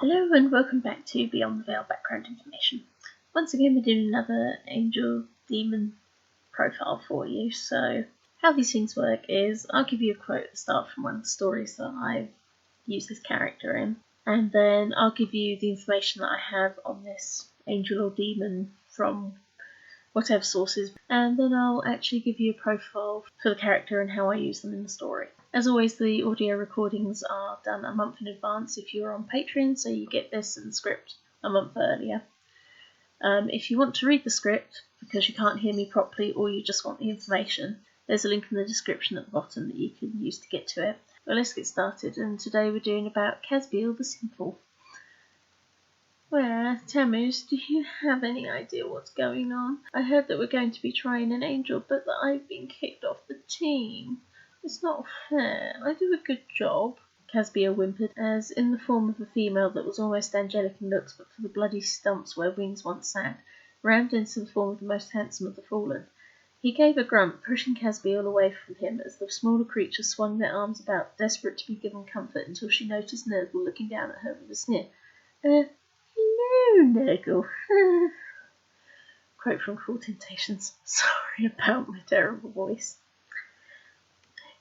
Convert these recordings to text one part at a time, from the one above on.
Hello and welcome back to Beyond the Veil background information. Once again we're doing another angel demon profile for you. So how these things work is I'll give you a quote at the start from one of the stories that I've used this character in, and then I'll give you the information that I have on this angel or demon from whatever sources, and then I'll actually give you a profile for the character and how I use them in the story. As always, the audio recordings are done a month in advance if you're on Patreon, so you get this and the script a month earlier. If you want to read the script because you can't hear me properly or you just want the information, there's a link in the description at the bottom that you can use to get to it. Well, let's get started, and today we're doing about Kasbeel the Simple. Well, Tammuz, do you have any idea what's going on? I heard that we're going to be trying an angel, but that I've been kicked off the team. It's not fair. I do a good job, Kasbeel whimpered, as in the form of a female that was almost angelic in looks but for the bloody stumps where wings once sat, rammed into the form of the most handsome of the fallen. He gave a grunt, pushing Kasbeel away from him as the smaller creature swung their arms about, desperate to be given comfort, until she noticed Nurgle looking down at her with a sneer. Hello, Nurgle. Quote from Cruel Temptations. Sorry about my terrible voice.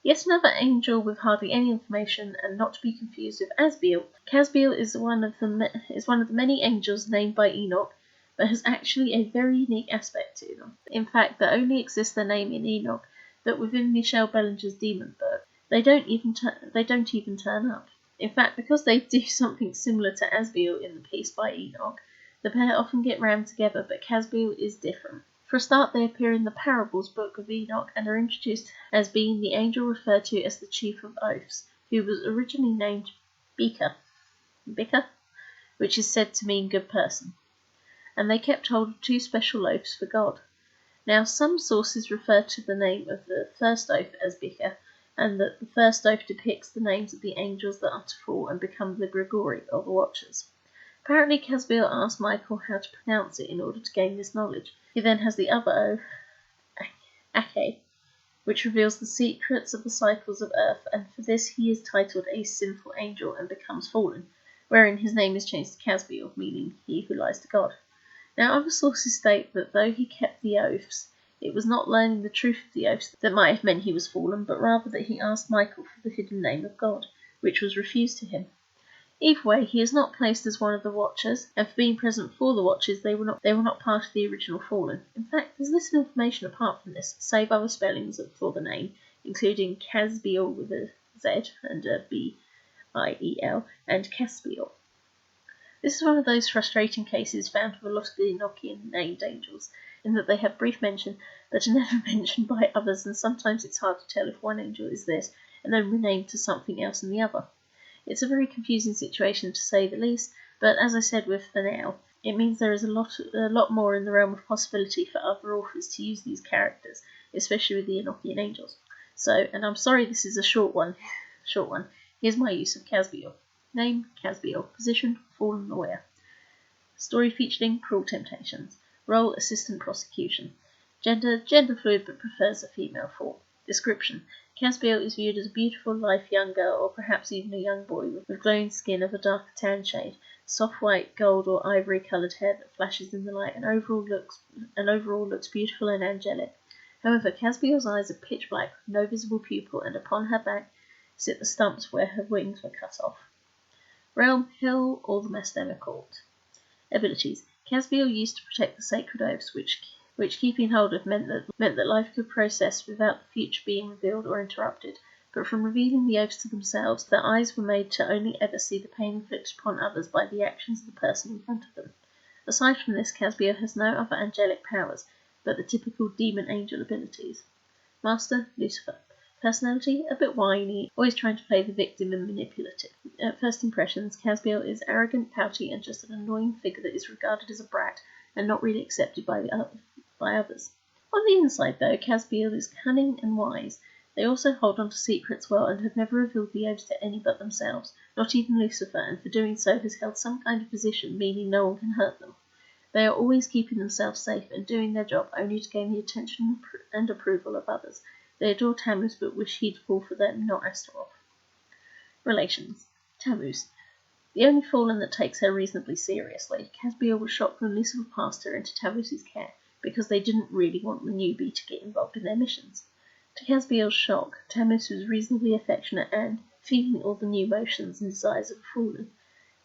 Yet another angel with hardly any information, and not to be confused with Asbeel. Kasbeel is one of the many angels named by Enoch, but has actually a very unique aspect to them. In fact, there only exists their name in Enoch, that within Michelle Bellinger's demon book, they don't even turn up. In fact, because they do something similar to Asbeel in the piece by Enoch, the pair often get rammed together, but Kasbeel is different. For a start, they appear in the Parables book of Enoch and are introduced as being the angel referred to as the Chief of Oaths, who was originally named Bika, which is said to mean good person, and they kept hold of two special oaths for God. Now, some sources refer to the name of the first oath as Bika, and that the first oath depicts the names of the angels that are to fall and become the Gregory, or the Watchers. Apparently, Kasbeel asked Michael how to pronounce it in order to gain this knowledge. He then has the other oath, Ake, which reveals the secrets of the cycles of Earth, and for this he is titled a sinful angel and becomes fallen, wherein his name is changed to Kasbeel, meaning he who lies to God. Now, other sources state that though he kept the oaths, it was not learning the truth of the oaths that might have meant he was fallen, but rather that he asked Michael for the hidden name of God, which was refused to him. Either way, he is not placed as one of the Watchers, and for being present for the Watchers, they were not part of the original Fallen. In fact, there's little information apart from this, save other spellings for the name, including Kasbeel with a Z and a B-I-E-L, and Kasbeel. This is one of those frustrating cases found with a lot of the Enochian named angels, in that they have brief mention, but are never mentioned by others, and sometimes it's hard to tell if one angel is this, and then renamed to something else in the other. It's a very confusing situation to say the least, but as I said with for now, it means there is a lot more in the realm of possibility for other authors to use these characters, especially with the Enochian angels. So, and I'm sorry this is a short one, here's my use of Kasbeel. Name, Kasbeel. Position, fallen lawyer. Story featuring Cruel Temptations. Role, assistant prosecution. Gender fluid but prefers a female form. Description. Kasbeel is viewed as a beautiful, lithe young girl, or perhaps even a young boy, with glowing skin of a darker tan shade, soft white, gold, or ivory-coloured hair that flashes in the light, and overall looks beautiful and angelic. However, Kasbeel's eyes are pitch black, with no visible pupil, and upon her back sit the stumps where her wings were cut off. Realm, Hell, or the Mastema Court. Abilities. Kasbeel used to protect the sacred oaths, which keeping hold of meant that life could process without the future being revealed or interrupted, but from revealing the oaths to themselves, their eyes were made to only ever see the pain inflicted upon others by the actions of the person in front of them. Aside from this, Kasbeel has no other angelic powers, but the typical demon angel abilities. Master, Lucifer. Personality, a bit whiny, always trying to play the victim and manipulative. At first impressions, Kasbeel is arrogant, pouty, and just an annoying figure that is regarded as a brat and not really accepted by others. On the inside, though, Kasbeel is cunning and wise. They also hold on to secrets well and have never revealed the oaths to any but themselves, not even Lucifer, and for doing so has held some kind of position, meaning no one can hurt them. They are always keeping themselves safe and doing their job only to gain the attention and approval of others. They adore Tammuz but wish he'd fall for them, not Astaroth. Relations. Tammuz. the only fallen that takes her reasonably seriously. Kasbeel was shocked when Lucifer passed her into Tammuz's care, because they didn't really want the newbie to get involved in their missions. To Kasbeel's shock, Tammuz was reasonably affectionate and, feeling all the new motions and desires of a fallen,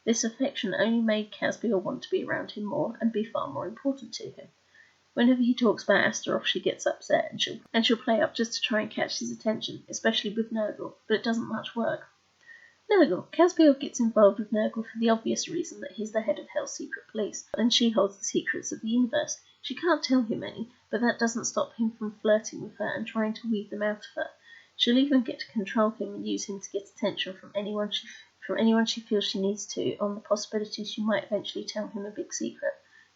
this affection only made Kasbeel want to be around him more and be far more important to him. Whenever he talks about Astaroth, she gets upset and she'll play up just to try and catch his attention, especially with Nurgle, but it doesn't much work. Nurgle. Kasbeel gets involved with Nurgle for the obvious reason that he's the head of Hell's secret police, and she holds the secrets of the universe. She can't tell him any, but that doesn't stop him from flirting with her and trying to weed them out of her. She'll even get to control him and use him to get attention from anyone she feels she needs to, on the possibility she might eventually tell him a big secret.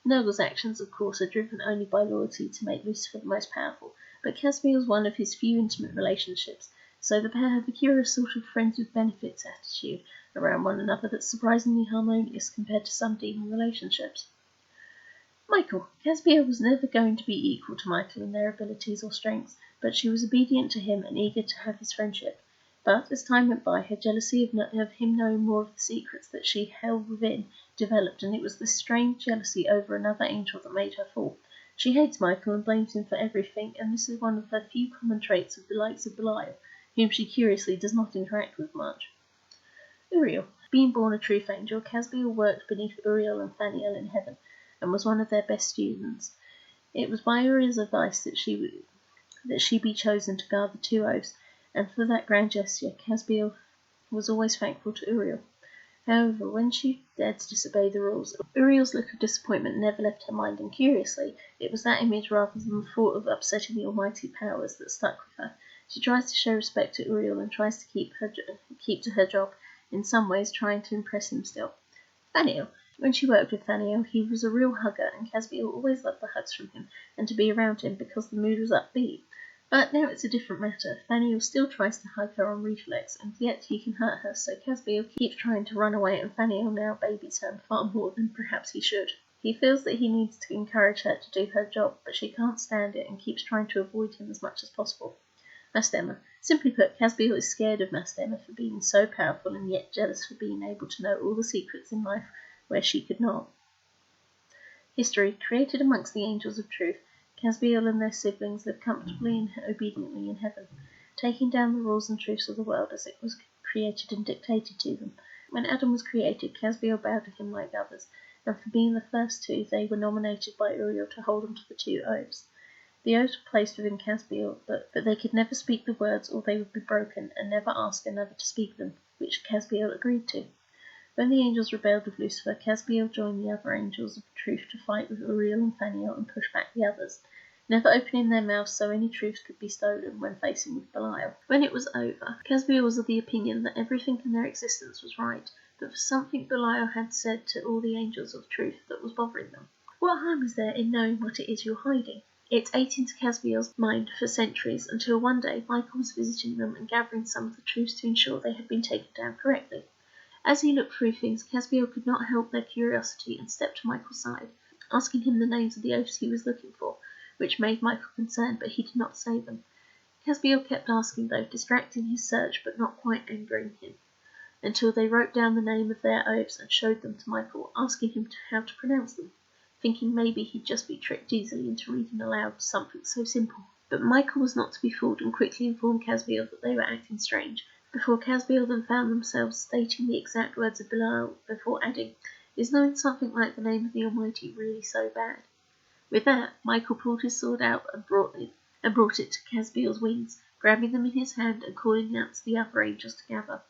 Nurgle's actions, of course, are driven only by loyalty to make Lucifer the most powerful, but Kasbeel's one of his few intimate relationships, so the pair have a curious sort of friends with benefits attitude around one another that's surprisingly harmonious compared to some demon relationships. Michael. Kasbeel was never going to be equal to Michael in their abilities or strengths, but she was obedient to him and eager to have his friendship. But as time went by, her jealousy of him knowing more of the secrets that she held within developed, and it was this strange jealousy over another angel that made her fall. She hates Michael and blames him for everything, and this is one of her few common traits with the likes of Belial, whom she curiously does not interact with much. Uriel. Being born a truth angel, Kasbeel worked beneath Uriel and Thaniel in heaven, and was one of their best students. It was by Uriel's advice that she be chosen to guard the two oaths, and for that grand gesture Kasbeel was always thankful to Uriel. However, when she dared to disobey the rules, Uriel's look of disappointment never left her mind, and curiously, it was that image rather than the thought of upsetting the almighty powers that stuck with her. She tries to show respect to Uriel and tries to keep to her job, in some ways trying to impress him still. Thaniel. When she worked with Thaniel, he was a real hugger, and Kasbeel always loved the hugs from him, and to be around him because the mood was upbeat. But now it's a different matter. Thaniel still tries to hug her on reflex, and yet he can hurt her, so Kasbeel keeps trying to run away, and Thaniel now babies her far more than perhaps he should. He feels that he needs to encourage her to do her job, but she can't stand it and keeps trying to avoid him as much as possible. Mastema. Simply put, Kasbeel is scared of Mastema for being so powerful and yet jealous for being able to know all the secrets in life where she could not. History. Created amongst the angels of truth, Kasbeel and their siblings lived comfortably and obediently in heaven, taking down the rules and truths of the world as it was created and dictated to them. When Adam was created, Kasbeel bowed to him like others, and for being the first two, they were nominated by Uriel to hold on to the two oaths. The oaths were placed within Kasbeel, but they could never speak the words or they would be broken, and never ask another to speak them, which Kasbeel agreed to. When the angels rebelled with Lucifer, Kasbeel joined the other angels of truth to fight with Uriel and Thaniel and push back the others, never opening their mouths so any truth could be stolen when facing with Belial. When it was over, Kasbeel was of the opinion that everything in their existence was right, but for something Belial had said to all the angels of truth that was bothering them. What harm is there in knowing what it is you're hiding? It ate into Kasbeel's mind for centuries, until one day Michael was visiting them and gathering some of the truths to ensure they had been taken down correctly. As he looked through things, Kasbeel could not help their curiosity and stepped to Michael's side, asking him the names of the oaths he was looking for, which made Michael concerned, but he did not say them. Kasbeel kept asking, though, distracting his search but not quite angering him, until they wrote down the name of their oaths and showed them to Michael, asking him how to pronounce them, thinking maybe he'd just be tricked easily into reading aloud something so simple. But Michael was not to be fooled and quickly informed Kasbeel that they were acting strange, before Kasbeel then found themselves stating the exact words of Belial before adding, "Is knowing something like the name of the Almighty really so bad?" With that, Michael pulled his sword out and brought it to Kasbeel's wings, grabbing them in his hand and calling out to the other angels to gather.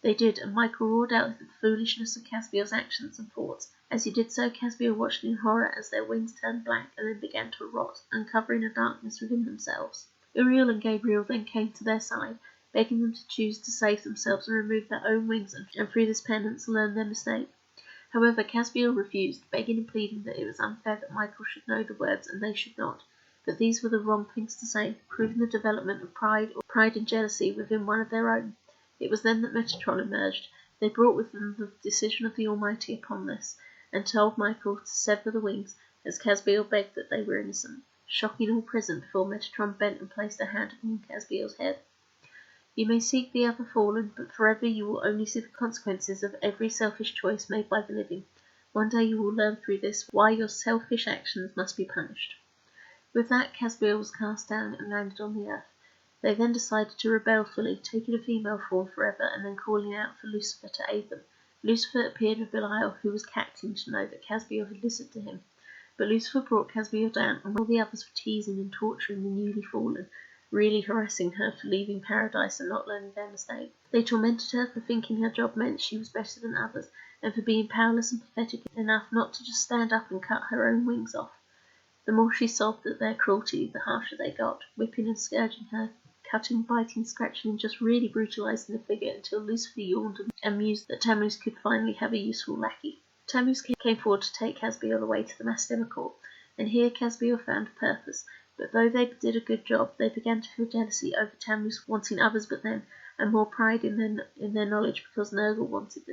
They did, and Michael roared out the foolishness of Kasbeel's actions and thoughts. As he did so, Kasbeel watched in horror as their wings turned black and then began to rot, uncovering a darkness within themselves. Uriel and Gabriel then came to their side, begging them to choose to save themselves and remove their own wings and through this penance learn their mistake. However, Kasbeel refused, begging and pleading that it was unfair that Michael should know the words and they should not, but these were the wrong things to say, proving the development of pride and jealousy within one of their own. It was then that Metatron emerged. They brought with them the decision of the Almighty upon this, and told Michael to sever the wings, as Kasbeel begged that they were innocent, shocking all present before Metatron bent and placed a hand upon Kasbeel's head. You may seek the other fallen, but forever you will only see the consequences of every selfish choice made by the living. One day you will learn through this why your selfish actions must be punished. With that, Kasbeel was cast down and landed on the earth. They then decided to rebel fully, taking a female form forever, and then calling out for Lucifer to aid them. Lucifer appeared with Belial, who was captain, to know that Kasbeel had listened to him. But Lucifer brought Kasbeel down, and all the others were teasing and torturing the newly fallen, really harassing her for leaving paradise and not learning their mistake. They tormented her for thinking her job meant she was better than others, and for being powerless and pathetic enough not to just stand up and cut her own wings off. The more she sobbed at their cruelty, the harsher they got, whipping and scourging her, cutting, biting, scratching, and just really brutalising the figure until Lucifer yawned and mused that Tammuz could finally have a useful lackey. Tammuz came forward to take Kasbeel away to the Mastema court, and here Kasbeel found a purpose. But though they did a good job, they began to feel jealousy over Tammuz wanting others but them, and more pride in their knowledge because Nergal wanted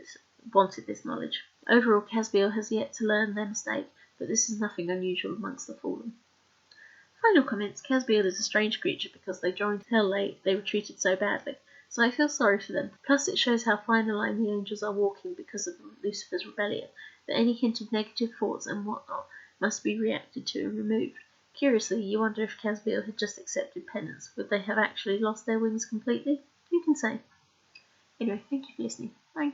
this knowledge. Overall, Kasbeel has yet to learn their mistake, but this is nothing unusual amongst the fallen. Final comments. Kasbeel is a strange creature because they joined hell late, they were treated so badly, so I feel sorry for them. Plus it shows how fine a line the angels are walking because of Lucifer's rebellion, that any hint of negative thoughts and whatnot must be reacted to and removed. Curiously, you wonder if Kasbeel had just accepted penance. Would they have actually lost their wings completely? Who can say? Anyway, thank you for listening. Bye.